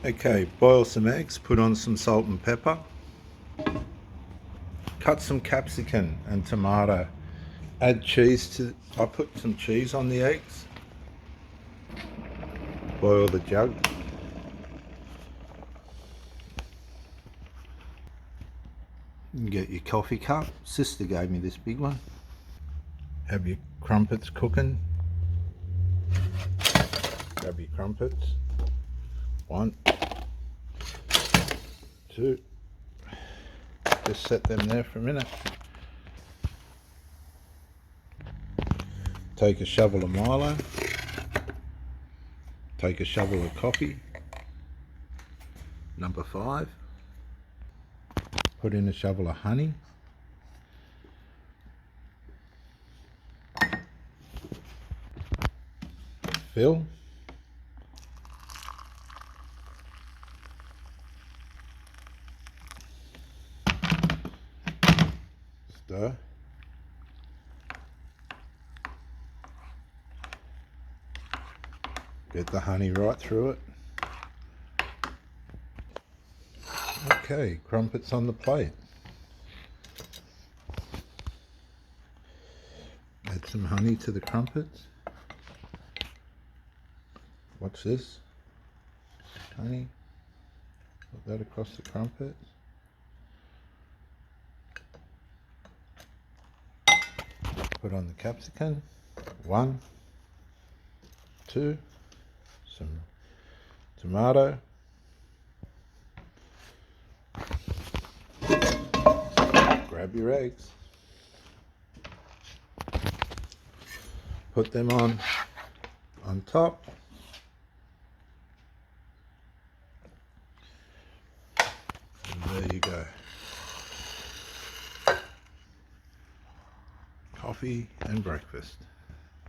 Okay, boil some eggs, put on some salt and pepper, cut some capsicum and tomato, add cheese to, I put some cheese on the eggs, boil the jug. You get your coffee cup, sister gave me this big one. Have your crumpets cooking. Grab your crumpets. 1, 2. Just set them there for a minute. Take a shovel of Milo. Take a shovel of coffee. Number 5. Put in a shovel of honey. Fill. Stir. Get the honey right through it. Okay, crumpets on the plate. Add some honey to the crumpets. Watch this. Honey. Put that across the crumpets. Put on the capsicum. 1, 2. Some tomato. Grab your eggs. Put them on top. And there you go. Coffee and breakfast.